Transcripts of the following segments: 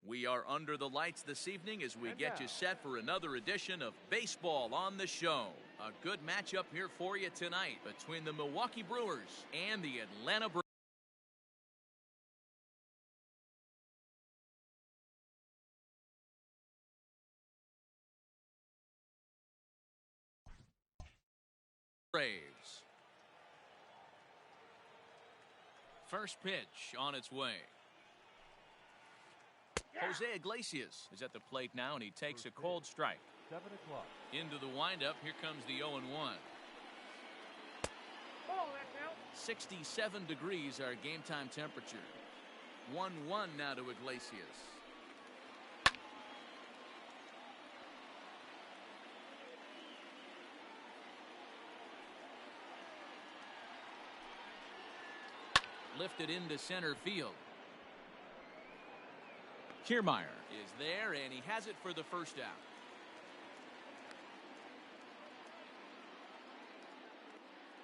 We are under the lights this evening as we get you set for another edition of Baseball on the Show. A good matchup here for you tonight between the Milwaukee Brewers and the Atlanta Braves. First pitch on its way. Jose Iglesias is at the plate now, and he takes a cold strike. 7 o'clock. Into the windup, here comes the 0-1. 67 degrees our game time temperature. 1-1 now to Iglesias. Lifted into center field. Kiermaier is there, and he has it for the first out.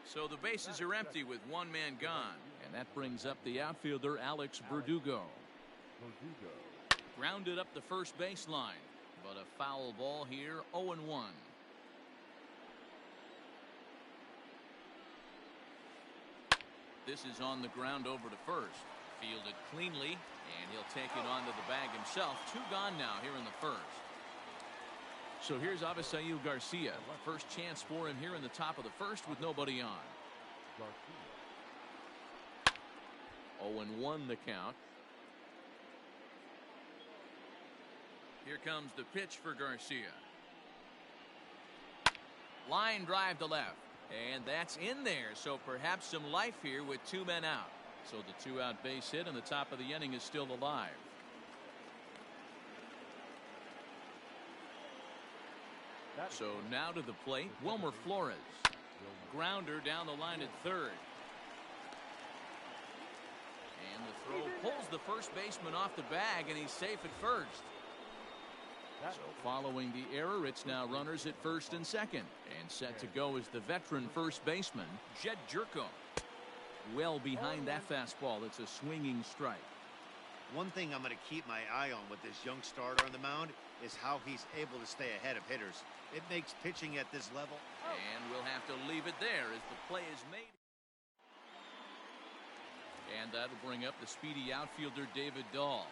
So the bases are empty with one man gone, and that brings up the outfielder Alex Verdugo. Grounded up the first baseline, but a foul ball here. 0-1. This is on the ground over to first. Fielded cleanly, and he'll take it onto the bag himself. 2 gone now here in the first. So here's Avisail Garcia. First chance for him here in the top of the first with nobody on. 0-1 the count. Here comes the pitch for Garcia. Line drive to left. And that's in there, so perhaps some life here with 2 men out. So the 2-out base hit, and the top of the inning is still alive. So now to the plate, Wilmer Flores. Grounder down the line at third. And the throw pulls the first baseman off the bag, and he's safe at first. So following the error, it's now runners at first and second. And set to go is the veteran first baseman, Jed Jerko. Well behind that fastball. It's a swinging strike. One thing I'm going to keep my eye on with this young starter on the mound is how he's able to stay ahead of hitters. It makes pitching at this level. And we'll have to leave it there as the play is made. And that'll bring up the speedy outfielder David Dahl.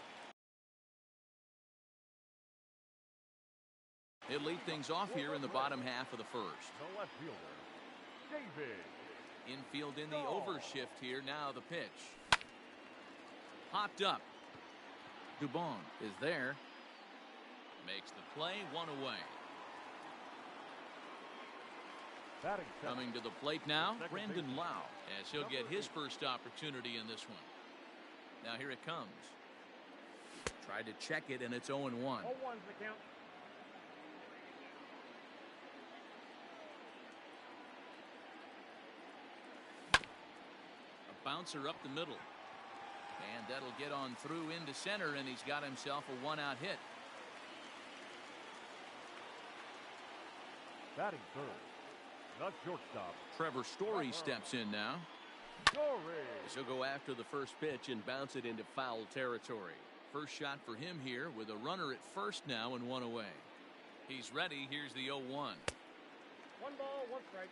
He'll lead things off here in the bottom half of the first. The left fielder, David. Infield in the overshift here. Now the pitch. Popped up. Dubon is there. Makes the play. 1 away. Coming to the plate now, Brandon Lau, as he'll get his first opportunity in this one. Now here it comes. Tried to check it, and it's 0-1. 0-1's the count. Bouncer up the middle, and that'll get on through into center, and he's got himself a 1-out hit. Batting third, the shortstop, Trevor Story steps in now. Story. He'll go after the first pitch and bounce it into foul territory. First shot for him here with a runner at first now and 1 away. He's ready. Here's the 0-1. 1 ball, 1 strike.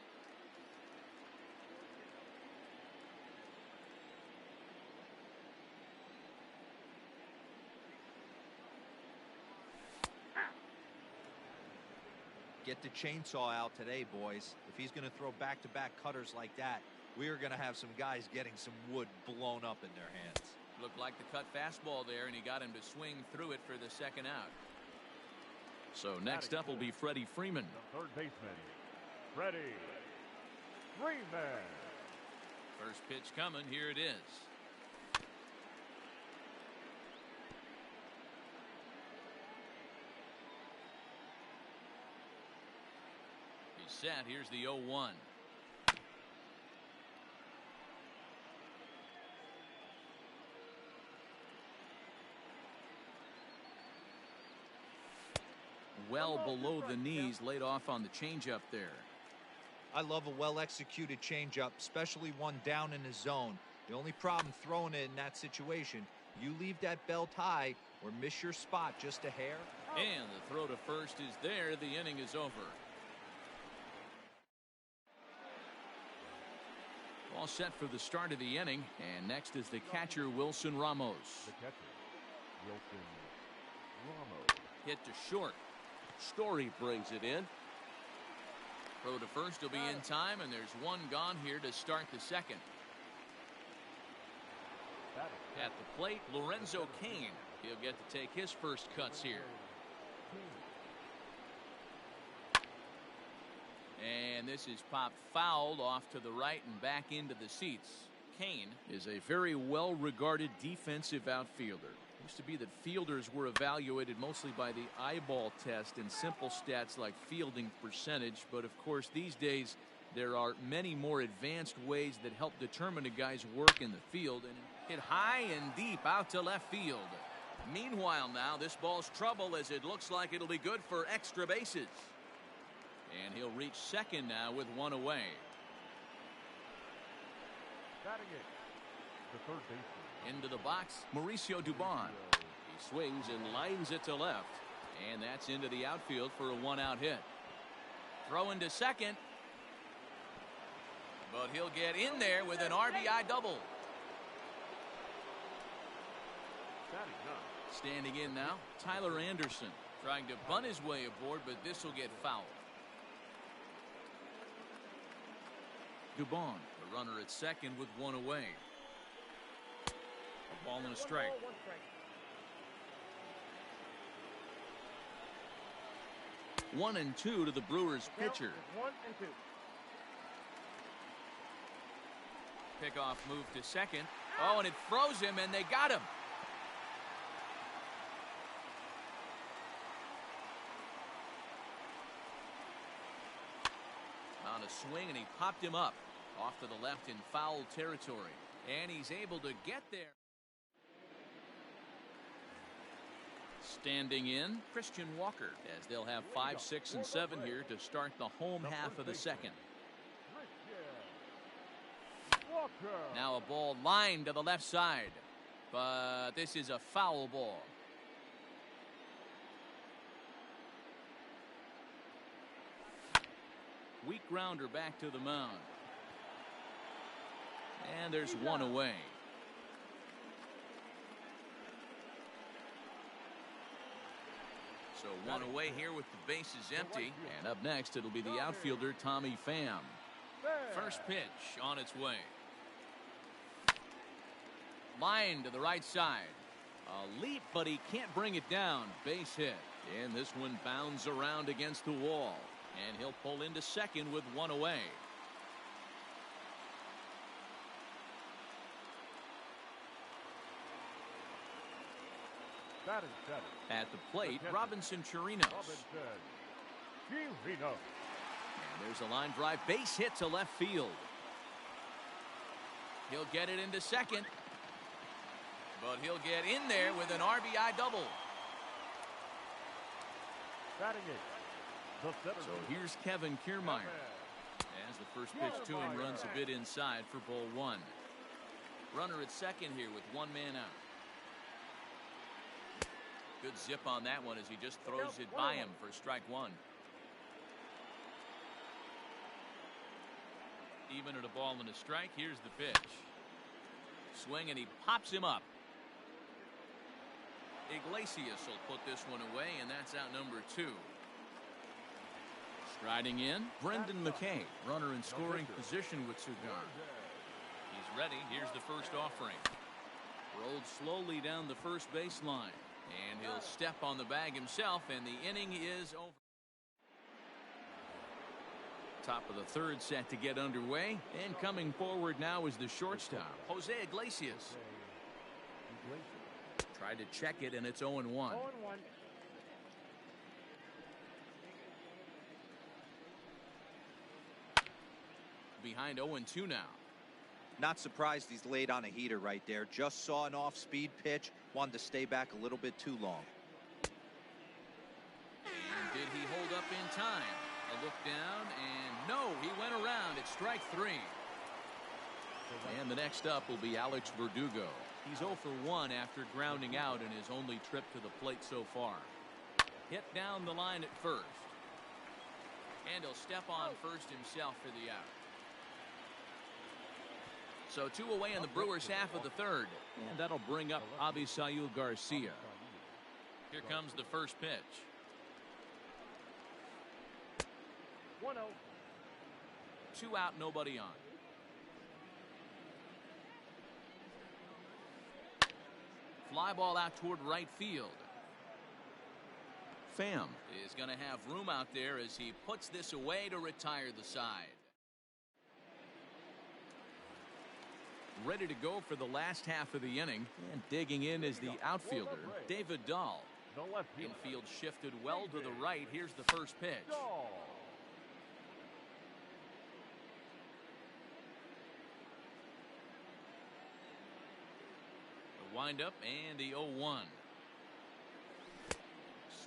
Get the chainsaw out today, boys. If he's going to throw back-to-back cutters like that, we are going to have some guys getting some wood blown up in their hands. Looked like the cut fastball there, and he got him to swing through it for the second out. So next up will be Freddie Freeman. The third baseman, Freddie Freeman. First pitch coming. Here it is. Set. Here's the 0-1. Well below the knees, laid off on the changeup there. I love a well-executed changeup, especially one down in the zone. The only problem throwing it in that situation You leave that belt high or miss your spot just a hair. And the throw to first is there. The inning is over. All set for the start of the inning. And next is the catcher, Wilson Ramos. The catcher, Wilson Ramos. Hit to short. Story brings it in. Throw to first will be in time, and there's one gone here to start the second. At the plate, Lorenzo Cain. He'll get to take his first cuts here. And this is popped foul off to the right and back into the seats. Cain is a very well-regarded defensive outfielder. Used to be that fielders were evaluated mostly by the eyeball test and simple stats like fielding percentage, but of course these days there are many more advanced ways that help determine a guy's work in the field. And hit high and deep out to left field. Meanwhile now this ball's trouble as it looks like it'll be good for extra bases. And he'll reach second now with one away. Batting it, the third baseman. Into the box, Mauricio Dubon. He swings and lines it to left. And that's into the outfield for a one-out hit. Throw into second. But he'll get in there with an RBI double. Standing in now, Tyler Anderson. Trying to bunt his way aboard, but this will get fouled. Dubon, the runner at second with one away. A ball and a strike. 1-2 to the Brewers pitcher. 1-2. Pickoff move to second. Oh, and it froze him, and they got him. On a swing, and he popped him up off to the left in foul territory. And he's able to get there. Standing in, Christian Walker, as they'll have 5, 6, and 7 here to start the home half of the second. Now a ball lined to the left side, but this is a foul ball. Weak grounder back to the mound. And there's one away. So one away here with the bases empty. And up next, it'll be the outfielder, Tommy Pham. First pitch on its way. Line to the right side. A leap, but he can't bring it down. Base hit. And this one bounds around against the wall. And he'll pull into second with one away. At the plate, Robinson Chirinos. And there's a line drive base hit to left field. He'll get it into second. But he'll get in there with an RBI double. So here's Kevin Kiermaier. As the first pitch to him runs a bit inside for ball one. Runner at second here with one man out. Good zip on that one as he just throws it by him for strike one. Even at a ball and a strike, here's the pitch. Swing, and he pops him up. Iglesias will put this one away, and that's out number 2. Striding in, Brendan McKay, runner in scoring position with Cigar. He's ready. Here's the first offering. Rolled slowly down the first baseline. And he'll step on the bag himself, and the inning is over. Top of the third set to get underway. And coming forward now is the shortstop, Jose Iglesias. Tried to check it, and it's 0-1. Behind 0-2 now. Not surprised he's laid on a heater right there. Just saw an off-speed pitch. Wanted to stay back a little bit too long. And did he hold up in time? A look down, and no, he went around. It's strike 3. And the next up will be Alex Verdugo. He's 0 for 1 after grounding out in his only trip to the plate so far. Hit down the line at first. And he'll step on first himself for the out. So 2 away in the Brewers half of the third. And that'll bring up Avisail Garcia. Here comes the first pitch. 1-0. 2 out, nobody on. Fly ball out toward right field. Pham is going to have room out there as he puts this away to retire the side. Ready to go for the last half of the inning, and digging in is the outfielder, David Dahl. Infield shifted well to the right. Here's the first pitch. The windup and the 0-1.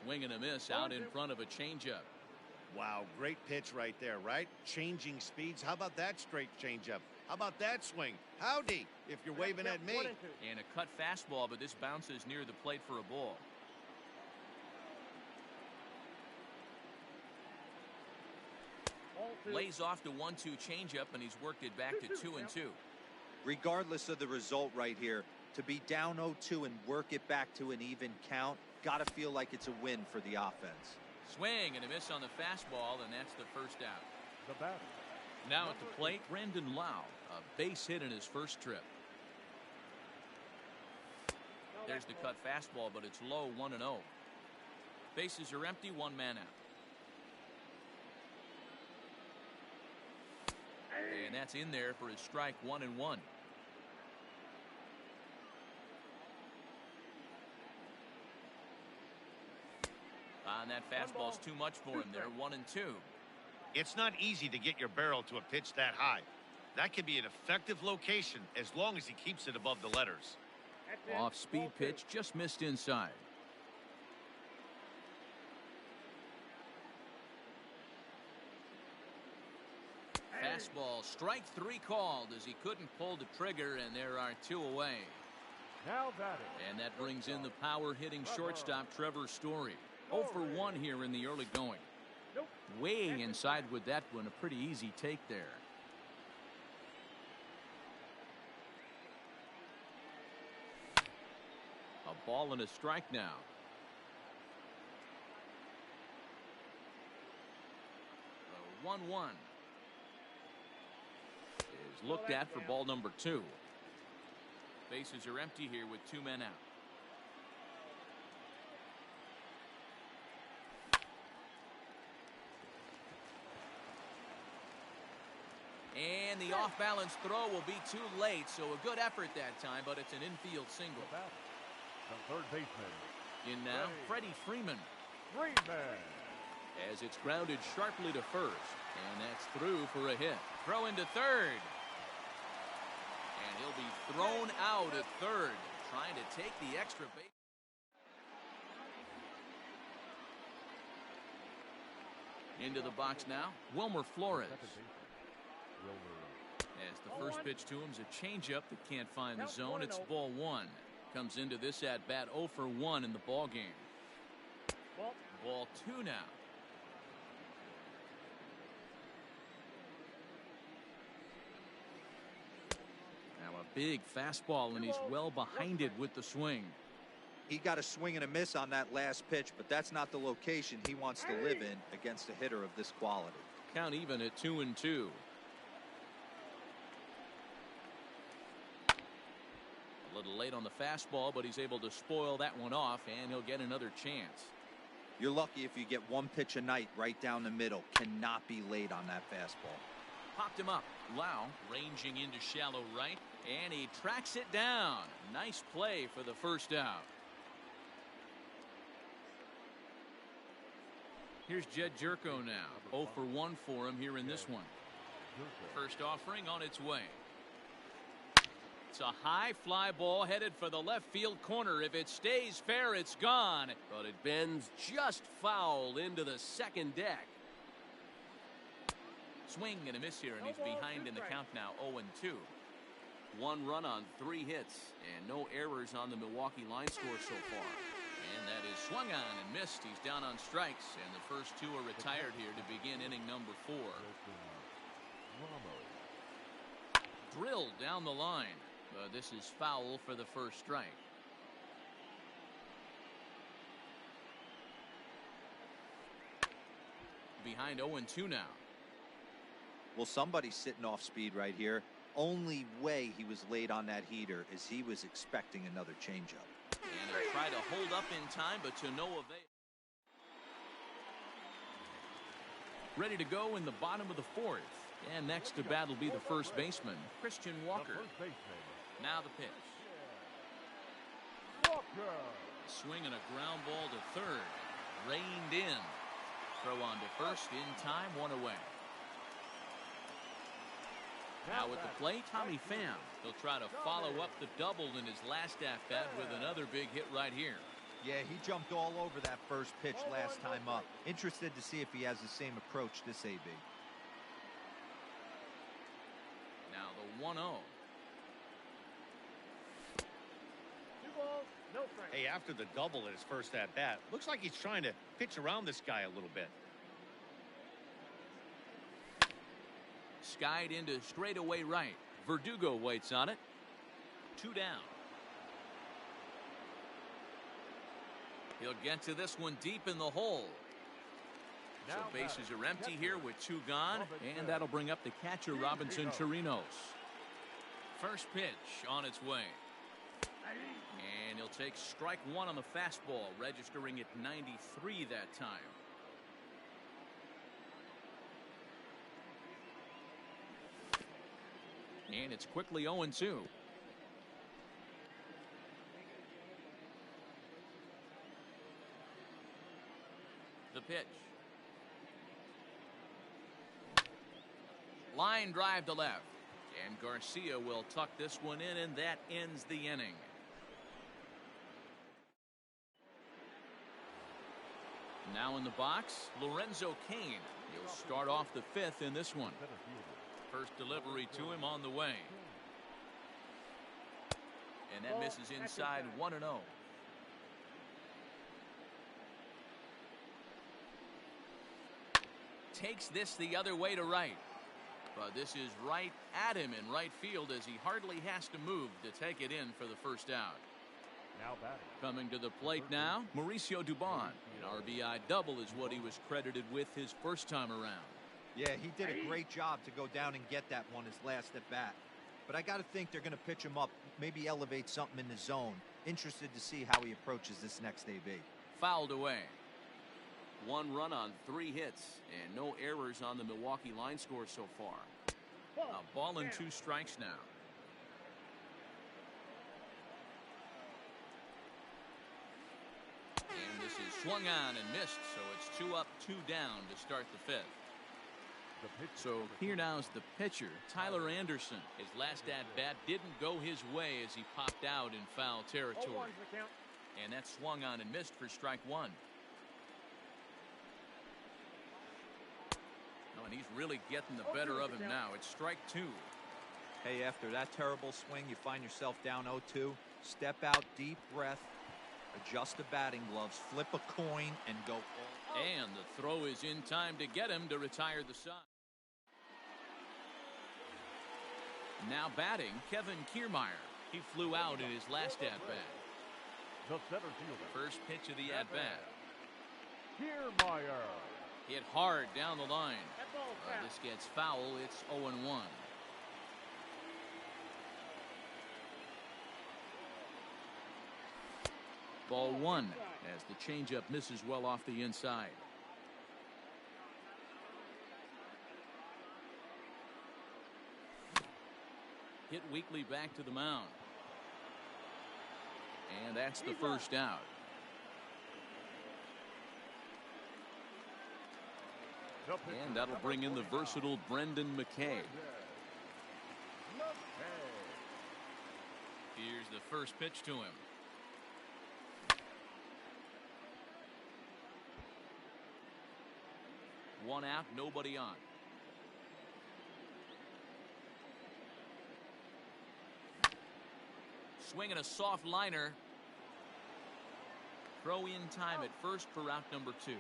Swing and a miss out in front of a changeup. Wow, great pitch right there, right? Changing speeds. How about that straight changeup? How about that swing? Howdy, if you're waving at me. And a cut fastball, but this bounces near the plate for a ball. Lays off the 1-2 changeup, and he's worked it back to 2-2. Regardless of the result right here, to be down 0-2 and work it back to an even count, gotta feel like it's a win for the offense. Swing and a miss on the fastball, and that's the first out. The batter. Now at the plate, Brandon Lau, a base hit in his first trip. There's the cut fastball, but it's low, 1-0. Bases are empty, 1 man out. And that's in there for his strike, 1-1. And that fastball's too much for him there, 1-2. It's not easy to get your barrel to a pitch that high. That could be an effective location as long as he keeps it above the letters. Off-speed pitch, just missed inside. Fastball, strike 3 called as he couldn't pull the trigger, and there are 2 away. Now batting. And that brings in the power-hitting shortstop Trevor Story. 0 for 1 here in the early going. Way inside with that one, a pretty easy take there. A ball and a strike now. The 1-1 is looked at for ball number 2. Bases are empty here with 2 men out. And the off-balance throw will be too late, so a good effort that time, but it's an infield single. The third baseman. In now, Freddie Freeman. Freeman. As it's grounded sharply to first, and that's through for a hit. Throw into third. And he'll be thrown out at third, trying to take the extra base. Into the box now, Wilmer Flores. As the first pitch to him is a changeup that can't find the zone. It's ball 1. Comes into this at bat 0 for 1 in the ball game. Ball 2 now. Now a big fastball, and he's well behind it with the swing. He got a swing and a miss on that last pitch, but that's not the location he wants to live in against a hitter of this quality. Count even at 2-2. A little late on the fastball, but he's able to spoil that one off, and he'll get another chance. You're lucky if you get one pitch a night right down the middle. Cannot be late on that fastball. Popped him up. Lau ranging into shallow right, and he tracks it down. Nice play for the first out. Here's Jed Jerko now. 0 for 1 for him here in this one. First offering on its way. It's a high fly ball headed for the left field corner. If it stays fair, it's gone. But it bends just foul into the second deck. Swing and a miss here, and he's behind in the count now, 0-2. 1 run on 3 hits and no errors on the Milwaukee line score so far. And that is swung on and missed. He's down on strikes, and the first 2 are retired here to begin inning number 4. Drilled down the line. This is foul for the first strike. Behind 0-2 now. Well, somebody's sitting off speed right here. Only way he was late on that heater is he was expecting another changeup. And he'll try to hold up in time, but to no avail. Ready to go in the bottom of the 4th. And next to bat will be the first baseman, Christian Walker. Now the pitch. Swinging a ground ball to third. Reined in. Throw on to first in time, 1 away. Now at the plate, Tommy Pham. He'll try to follow up the double in his last at-bat with another big hit right here. Yeah, he jumped all over that first pitch last time up. Interested to see if he has the same approach this AB. Now the 1-0. Hey, after the double at his first at-bat, looks like he's trying to pitch around this guy a little bit. Skied into straightaway right. Verdugo waits on it. 2 down. He'll get to this one deep in the hole. So bases are empty here with 2 gone, and that'll bring up the catcher, Robinson Chirinos. First pitch on its way. And he'll take strike 1 on the fastball, registering at 93 that time. And it's quickly 0-2. The pitch. Line drive to left. And Garcia will tuck this one in, and that ends the inning. Now in the box, Lorenzo Cain. He'll start off the 5th in this one. First delivery to him on the way. And that misses inside 1-0. Takes this the other way to right. But this is right at him in right field as he hardly has to move to take it in for the first out. Now batting. Coming to the plate now, Mauricio Dubon. An RBI double is what he was credited with his first time around. Yeah, he did a great job to go down and get that one his last at bat. But I got to think they're going to pitch him up, maybe elevate something in the zone. Interested to see how he approaches this next AB. Fouled away. 1 run on 3 hits and no errors on the Milwaukee line score so far. A ball and 2 strikes now. And this is swung on and missed, so it's 2 up, 2 down to start the 5th. So here now is the pitcher, Tyler Anderson. His last at-bat didn't go his way as he popped out in foul territory. And that swung on and missed for strike 1. Oh, and he's really getting the better of him now. It's strike 2. Hey, after that terrible swing, you find yourself down 0-2. Step out, deep breath, adjust the batting gloves, flip a coin, and go all. And the throw is in time to get him to retire the side. Now batting, Kevin Kiermaier. He flew out in his last at-bat. The center fielder. First pitch of the at-bat. Kiermaier. Hit hard down the line. This gets foul. It's 0-1. Ball 1 as the changeup misses well off the inside. Hit weakly back to the mound. And that's the first out. And that'll bring in the versatile Brendan McKay. Here's the first pitch to him. One out, nobody on. Swinging a soft liner. Throw in time at first for route number 2.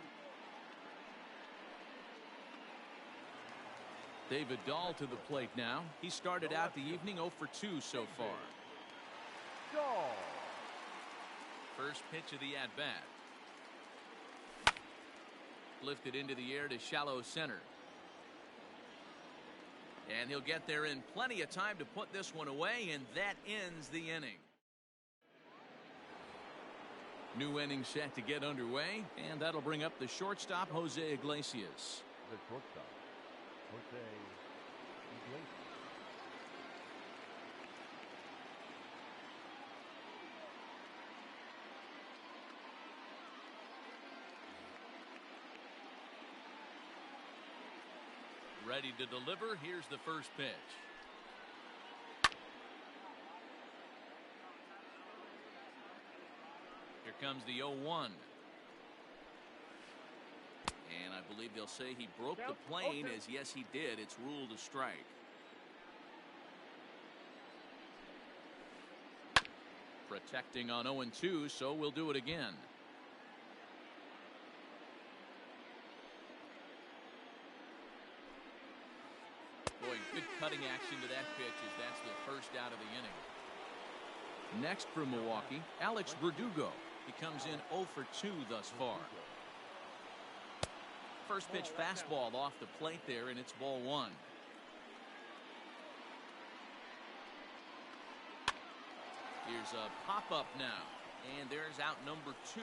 David Dahl to the plate now. He started out the evening 0 for 2 so far. First pitch of the at-bat. Lifted into the air to shallow center. And he'll get there in plenty of time to put this one away, and that ends the inning. New inning set to get underway, and that'll bring up the shortstop, Jose Iglesias. The shortstop, Jose Iglesias. Ready to deliver. Here's the first pitch. Here comes the 0-1. And I believe they'll say he broke the plane, as yes he did. It's ruled a strike. Protecting on 0-2, so we'll do it again. Boy, good cutting action to that pitch, as that's the first out of the inning. Next for Milwaukee, Alex Verdugo. He comes in 0 for 2 thus far. First pitch fastball off the plate there, and it's ball 1. Here's a pop-up now, and there's out number 2.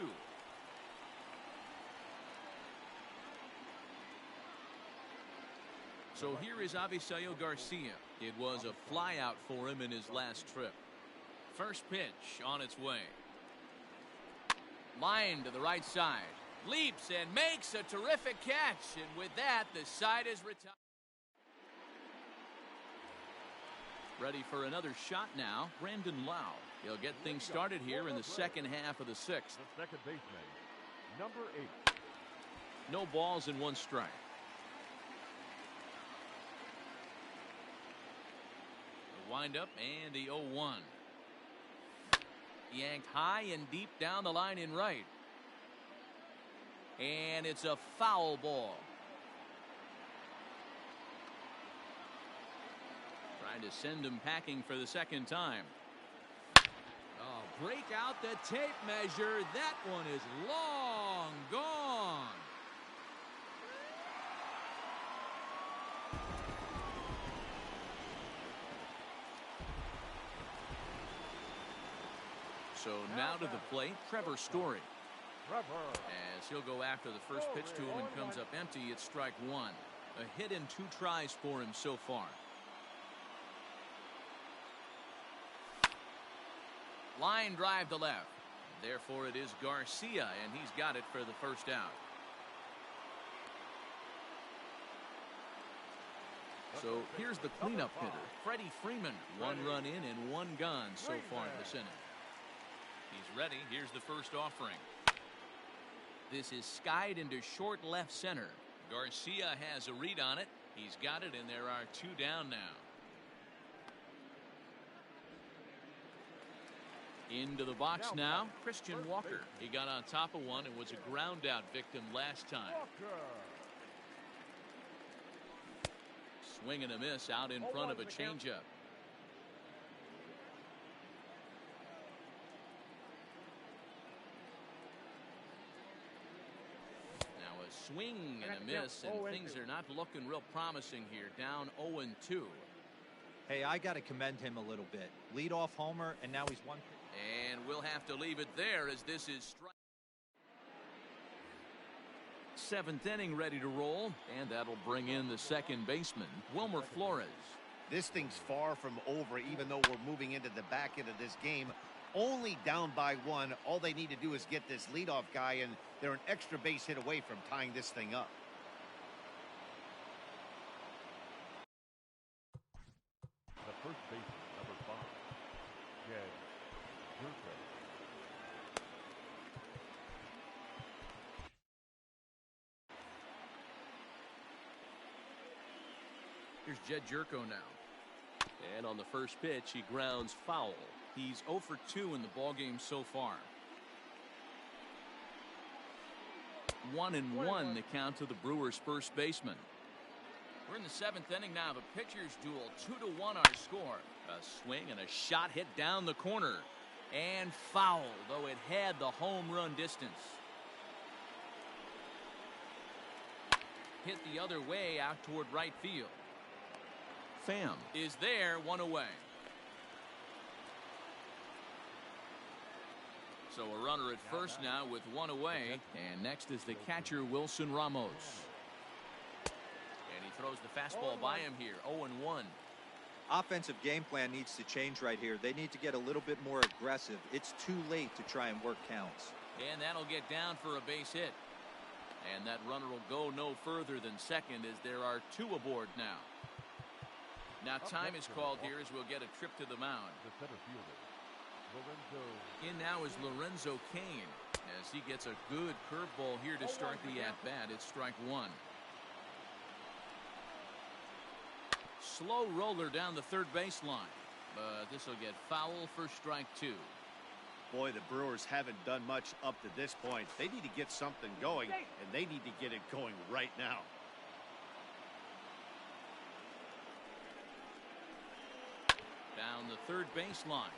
So here is Avisail Garcia. It was a flyout for him in his last trip. First pitch on its way. Line to the right side. Leaps and makes a terrific catch. And with that, the side is retired. Ready for another shot now, Brandon Lau. He'll get things started here in the second half of the 6th. The second baseman, number 8. No balls and 1 strike. The windup and the 0-1. Yanked high and deep down the line in right. And it's a foul ball. Trying to send him packing for the second time. Oh, break out the tape measure. That one is long gone. So now to the plate, Trevor Story. As he'll go after the first pitch to him and comes up empty, it's strike 1. A hit and 2 tries for him so far. Line drive to left. Therefore, it is Garcia, and he's got it for the first out. So here's the cleanup hitter, Freddie Freeman. 1 run in and 1 gone so far this inning. He's ready. Here's the first offering. This is skied into short left center. Garcia has a read on it. He's got it, and there are 2 down now. Into the box now, Christian Walker. He got on top of one and was a ground out victim last time. Swing and a miss out in front of a changeup. Swing and a miss, and things are not looking real promising here. Down 0-2. Hey, I got to commend him a little bit. Leadoff homer, and now he's 1. And we'll have to leave it there, as this is strike. 7th inning ready to roll, and that'll bring in the second baseman, Wilmer Flores. This thing's far from over, even though we're moving into the back end of this game. Only down by 1. All they need to do is get this leadoff guy, and they're an extra base hit away from tying this thing up. The first baseman, number 5, Jed Jerko. Here's Jed Jerko now. And on the first pitch, he grounds foul. He's 0 for 2 in the ballgame so far. 1-1 the count to the Brewers' first baseman. We're in the 7th inning now. The pitchers duel. 2-1 our score. A swing and a shot hit down the corner. And foul, though it had the home run distance. Hit the other way out toward right field. Pham is there, 1 away. So a runner at first now with 1 away. And next is the catcher, Wilson Ramos. And he throws the fastball by him here, 0-1. Offensive game plan needs to change right here. They need to get a little bit more aggressive. It's too late to try and work counts. And that'll get down for a base hit. And that runner will go no further than second as there are 2 aboard now. Now time is called here as we'll get a trip to the mound. The center fielder, Lorenzo. In now is Lorenzo Cain as he gets a good curveball here to start the at-bat. It's strike 1. Slow roller down the third baseline, but this will get foul for strike 2. Boy, the Brewers haven't done much up to this point. They need to get something going, and they need to get it going right now. Down the third baseline.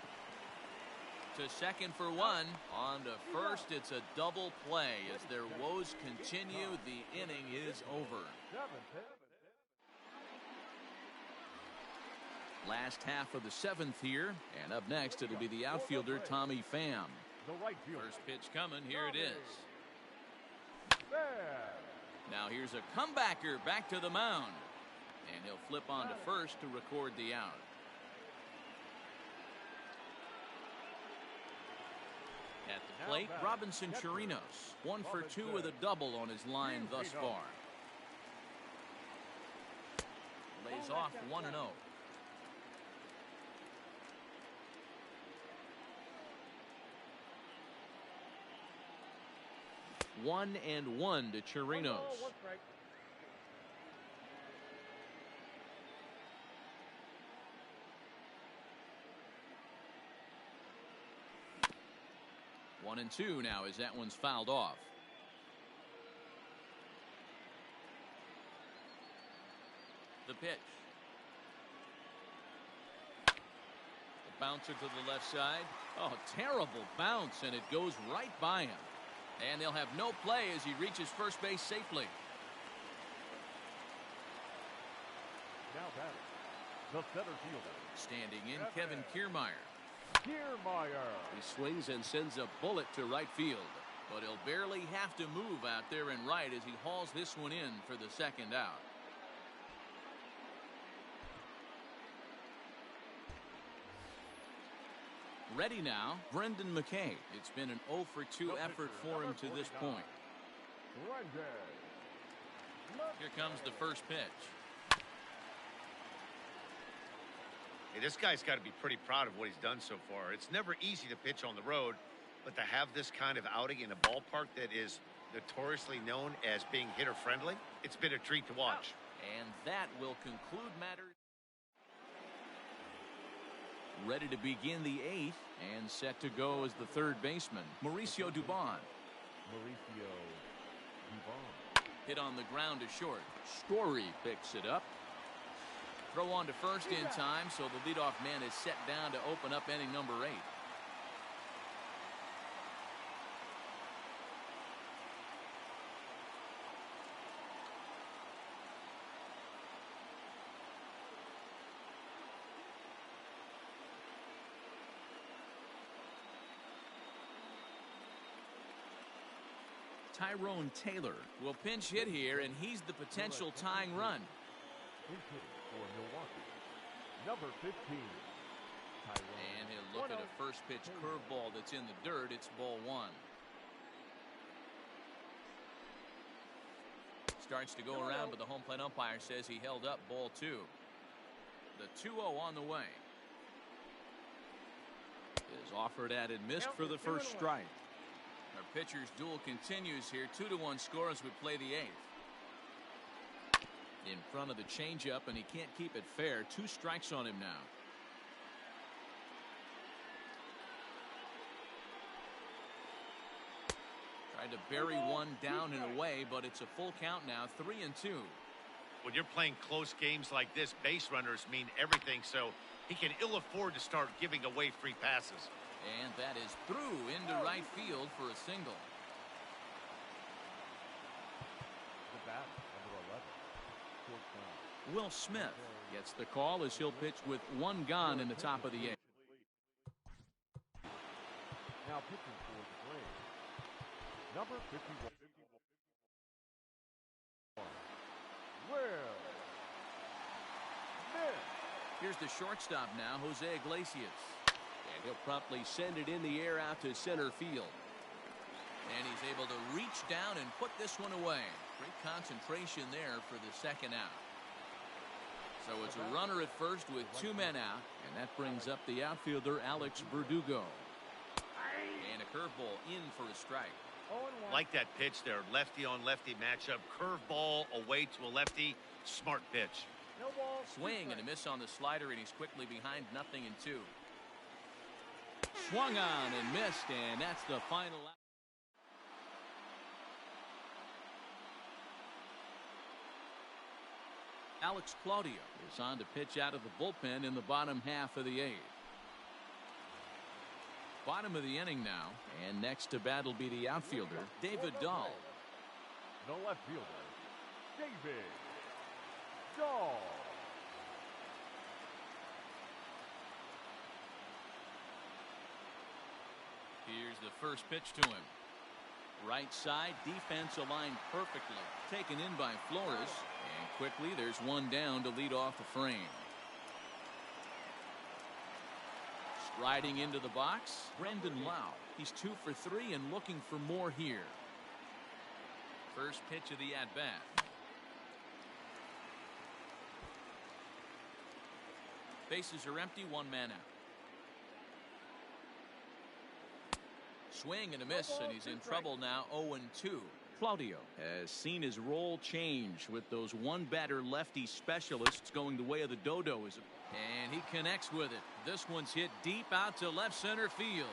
To second for 1. On to first, it's a double play. As their woes continue, the inning is over. Last half of the 7th here, and up next it'll be the outfielder Tommy Pham. First pitch coming, here it is. Now here's a comebacker back to the mound, and he'll flip on to first to record the out. At the plate, Robinson Chirinos, 1 for 2 with a double on his line thus far. Lays off 1-0. 1-1 to Chirinos. 1-2 now as that one's fouled off. The pitch. The bouncer to the left side. Oh, terrible bounce, and it goes right by him. And they'll have no play as he reaches first base safely. Now batting, the center fielder. Standing in, Kevin Kiermaier. Kiermaier. He swings and sends a bullet to right field. But he'll barely have to move out there in right as he hauls this one in for the second out. Ready now, Brendan McKay. It's been an 0 for 2 effort for him to this point. Here comes the first pitch. Hey, this guy's got to be pretty proud of what he's done so far. It's never easy to pitch on the road, but to have this kind of outing in a ballpark that is notoriously known as being hitter-friendly, it's been a treat to watch. And that will conclude matters. Ready to begin the 8th and set to go as the third baseman, Mauricio Dubon. Hit on the ground to short. Story picks it up. Throw on to first in time, so the leadoff man is set down to open up inning number 8. Tyrone Taylor will pinch hit here, and he's the potential tying run. For Milwaukee, number 15. And he'll look at a first pitch curveball that's in the dirt. It's ball 1. Starts to go around, but the home plate umpire says he held up ball 2. The 2-0 on the way. Is offered at and missed for the first strike. Our pitcher's duel continues here. 2-1 score as we play the 8th. In front of the changeup, and he can't keep it fair. 2 strikes on him now. Had to bury one down and away, but it's a full count now, 3-2. When you're playing close games like this, base runners mean everything, so he can ill afford to start giving away free passes. And that is through into right field for a single. The bat, number 11. Shortstop. Will Smith gets the call as he'll pitch with one gone in the top of the 8th. Now pitching for the Braves, number 51. Will Smith. Here's the shortstop now, Jose Iglesias. And he'll promptly send it in the air out to center field. And he's able to reach down and put this one away. Great concentration there for the second out. So it's a runner at first with 2 men out, and that brings up the outfielder Alex Verdugo. And a curveball in for a strike. Like that pitch there, lefty on lefty matchup, curveball away to a lefty, smart pitch. Swing and a miss on the slider, and he's quickly behind 0-2. Swung on and missed, and that's the final out. Alex Claudio is on to pitch out of the bullpen in the bottom half of the 8th. Bottom of the inning now, and next to bat will be the outfielder, David Dahl. The left fielder, David Dahl. Here's the first pitch to him. Right side, defense aligned perfectly. Taken in by Flores, and quickly there's one down to lead off the frame. Striding into the box, Brendan Lau. He's 2 for 3 and looking for more here. First pitch of the at-bat. Bases are empty, 1 man out. Swing and a miss, and he's in trouble now, 0-2. Claudio has seen his role change with those one-batter lefty specialists going the way of the dodoism. And he connects with it. This one's hit deep out to left center field.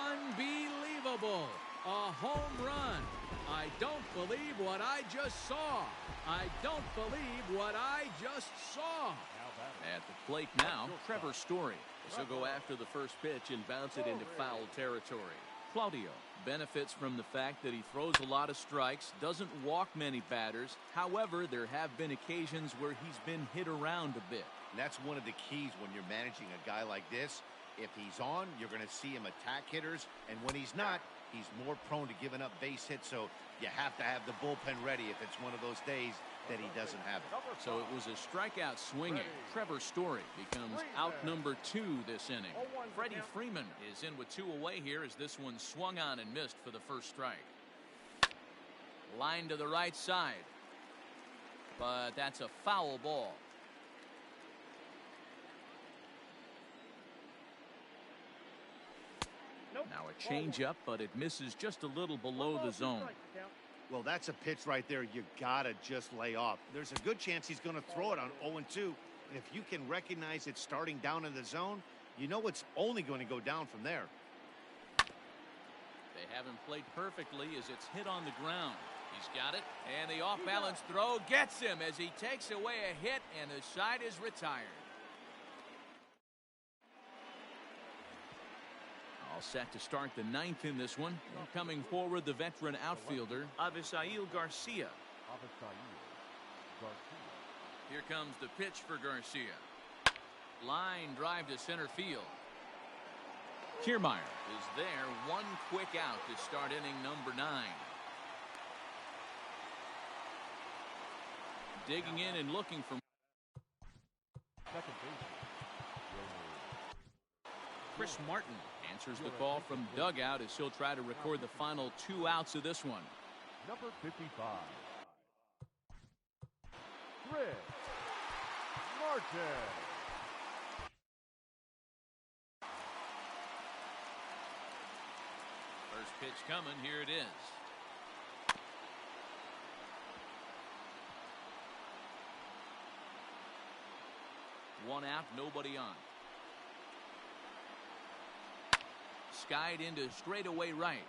Unbelievable. A home run. I don't believe what I just saw. I don't believe what I just saw. At the plate now, Trevor Story. He'll go after the first pitch and bounce it into foul territory. Claudio benefits from the fact that he throws a lot of strikes, doesn't walk many batters. However, there have been occasions where he's been hit around a bit. And that's one of the keys when you're managing a guy like this. If he's on, you're going to see him attack hitters, and when he's not, he's more prone to giving up base hits, so you have to have the bullpen ready if it's one of those days that he doesn't have it. So it was a strikeout swinging. Trevor Story becomes out number 2 this inning. Freddie Freeman is in with 2 away here as this one swung on and missed for the first strike. Line to the right side, but that's a foul ball. Now a changeup, but it misses just a little below the zone. Well, that's a pitch right there you gotta just lay off. There's a good chance he's going to throw it on 0-2, and if you can recognize it starting down in the zone, you know it's only going to go down from there. They haven't played perfectly as it's hit on the ground. He's got it, and the off-balance throw gets him as he takes away a hit, and the side is retired. All set to start the 9th in this one. And coming forward, the veteran outfielder, Avisail Garcia. Here comes the pitch for Garcia. Line drive to center field. Kiermaier is there. One quick out to start inning number 9. Digging in and looking for Second base. Chris Martin answers the call from dugout as he'll try to record the final 2 outs of this one. Number 55. Chris Martin. First pitch coming. Here it is. One out, nobody on. Skied into straightaway right.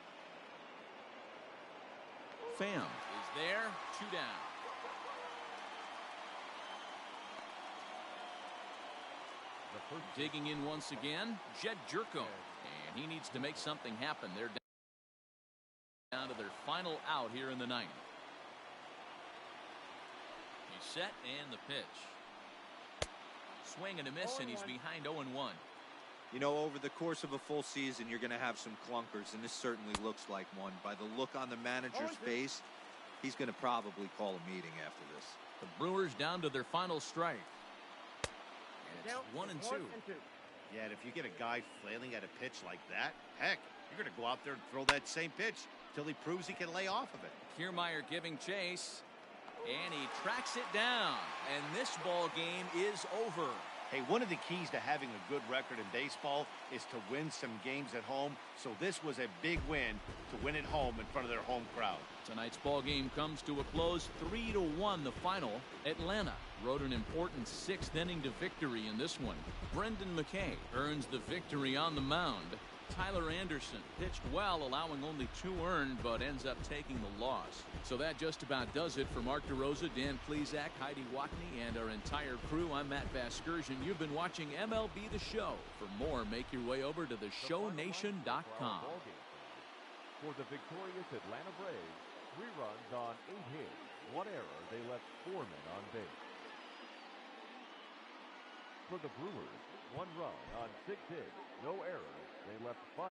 Pham is there, 2 down. Digging in once again, Jed Jerko. And he needs to make something happen. They're down to their final out here in the ninth. He's set and the pitch. Swing and a miss, and he's behind 0-1. You know, over the course of a full season, you're going to have some clunkers, and this certainly looks like one. By the look on the manager's face, he's going to probably call a meeting after this. The Brewers down to their final strike. And it's 1-2. Yeah, and if you get a guy flailing at a pitch like that, heck, you're going to go out there and throw that same pitch till he proves he can lay off of it. Kiermaier giving chase, and he tracks it down. And this ball game is over. Hey, one of the keys to having a good record in baseball is to win some games at home. So this was a big win to win at home in front of their home crowd. Tonight's ball game comes to a close, 3-1 the final. Atlanta rode an important 6th inning to victory in this one. Brendan McKay earns the victory on the mound. Tyler Anderson pitched well, allowing only 2 earned, but ends up taking the loss. So that just about does it for Mark DeRosa, Dan Plesac, Heidi Watney, and our entire crew. I'm Matt Vasgersian. You've been watching MLB The Show. For more, make your way over to theshownation.com. For the victorious Atlanta Braves, 3 runs on 8 hits, 1 error. They left 4 men on base. For the Brewers, 1 run on 6 hits, no errors. They left 5.